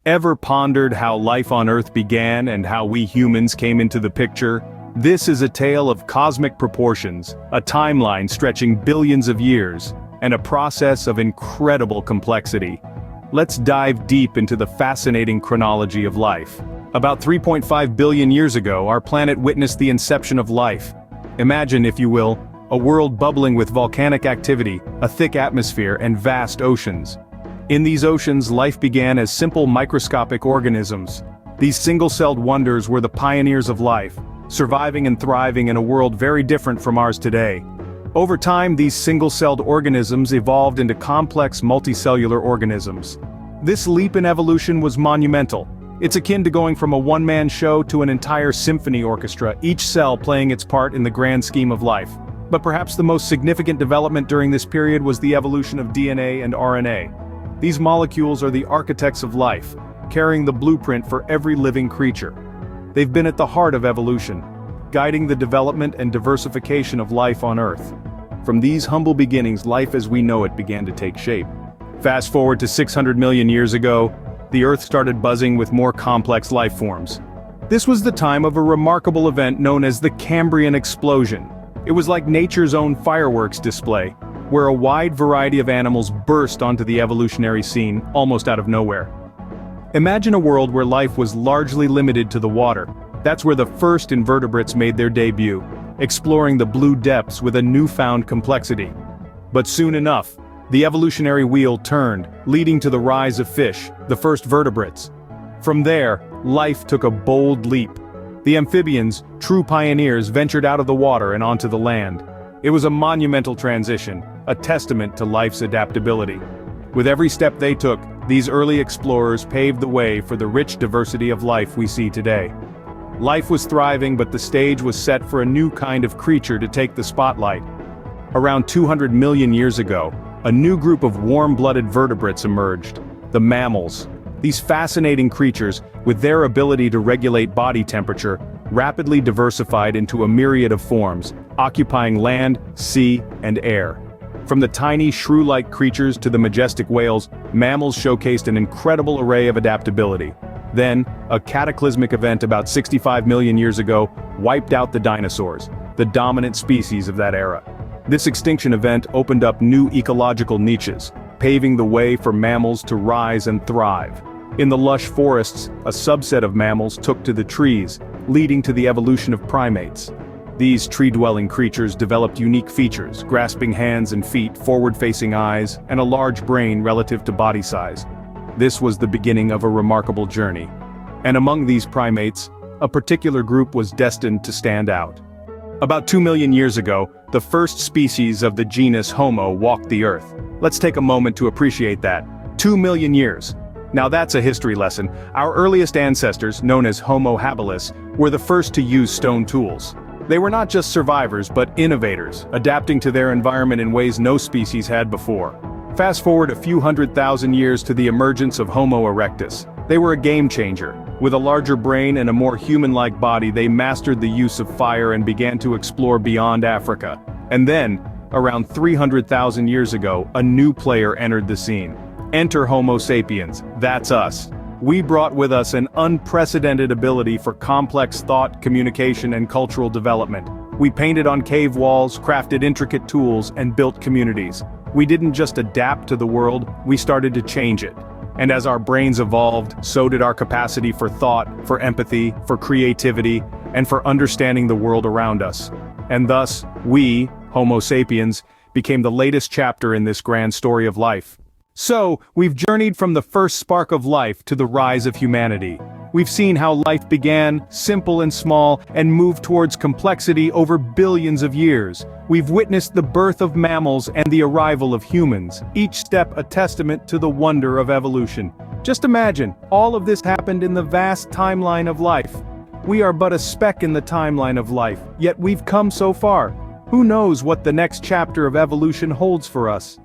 Ever pondered how life on Earth began and how we humans came into the picture? This is a tale of cosmic proportions, a timeline stretching billions of years, and a process of incredible complexity. Let's dive deep into the fascinating chronology of life. About 3.5 billion years ago, our planet witnessed the inception of life. Imagine, if you will, a world bubbling with volcanic activity, a thick atmosphere, and vast oceans. In these oceans, life began as simple microscopic organisms. These single-celled wonders were the pioneers of life, surviving and thriving in a world very different from ours today. Over time, these single-celled organisms evolved into complex multicellular organisms. This leap in evolution was monumental. It's akin to going from a one-man show to an entire symphony orchestra, each cell playing its part in the grand scheme of life. But perhaps the most significant development during this period was the evolution of DNA and RNA. These molecules are the architects of life, carrying the blueprint for every living creature. They've been at the heart of evolution, guiding the development and diversification of life on Earth. From these humble beginnings, life as we know it began to take shape. Fast forward to 600 million years ago, the Earth started buzzing with more complex life forms. This was the time of a remarkable event known as the Cambrian explosion. It was like nature's own fireworks display, where a wide variety of animals burst onto the evolutionary scene, almost out of nowhere. Imagine a world where life was largely limited to the water. That's where the first invertebrates made their debut, exploring the blue depths with a newfound complexity. But soon enough, the evolutionary wheel turned, leading to the rise of fish, the first vertebrates. From there, life took a bold leap. The amphibians, true pioneers, ventured out of the water and onto the land. It was a monumental transition, a testament to life's adaptability. With every step they took, these early explorers paved the way for the rich diversity of life we see today. Life was thriving, but the stage was set for a new kind of creature to take the spotlight. Around 200 million years ago, a new group of warm-blooded vertebrates emerged, the mammals. These fascinating creatures, with their ability to regulate body temperature, rapidly diversified into a myriad of forms, occupying land, sea, and air. From the tiny shrew-like creatures to the majestic whales, mammals showcased an incredible array of adaptability. Then, a cataclysmic event about 65 million years ago wiped out the dinosaurs, the dominant species of that era. This extinction event opened up new ecological niches, paving the way for mammals to rise and thrive. In the lush forests, a subset of mammals took to the trees, leading to the evolution of primates. These tree-dwelling creatures developed unique features, grasping hands and feet, forward-facing eyes, and a large brain relative to body size. This was the beginning of a remarkable journey. And among these primates, a particular group was destined to stand out. About 2 million years ago, the first species of the genus Homo walked the Earth. Let's take a moment to appreciate that. 2 million years. Now that's a history lesson. Our earliest ancestors, known as Homo habilis, were the first to use stone tools. They were not just survivors, but innovators, adapting to their environment in ways no species had before. Fast forward a few 100,000 years to the emergence of Homo erectus. They were a game changer. With a larger brain and a more human-like body, they mastered the use of fire and began to explore beyond Africa. And then, around 300,000 years ago, a new player entered the scene. Enter Homo sapiens, that's us. We brought with us an unprecedented ability for complex thought, communication, and cultural development. We painted on cave walls, crafted intricate tools, and built communities. We didn't just adapt to the world, we started to change it. And as our brains evolved, so did our capacity for thought, for empathy, for creativity, and for understanding the world around us. And thus, we, Homo sapiens, became the latest chapter in this grand story of life. So, we've journeyed from the first spark of life to the rise of humanity. We've seen how life began, simple and small, and moved towards complexity over billions of years. We've witnessed the birth of mammals and the arrival of humans, each step a testament to the wonder of evolution. Just imagine, all of this happened in the vast timeline of life. We are but a speck in the timeline of life, yet we've come so far. Who knows what the next chapter of evolution holds for us?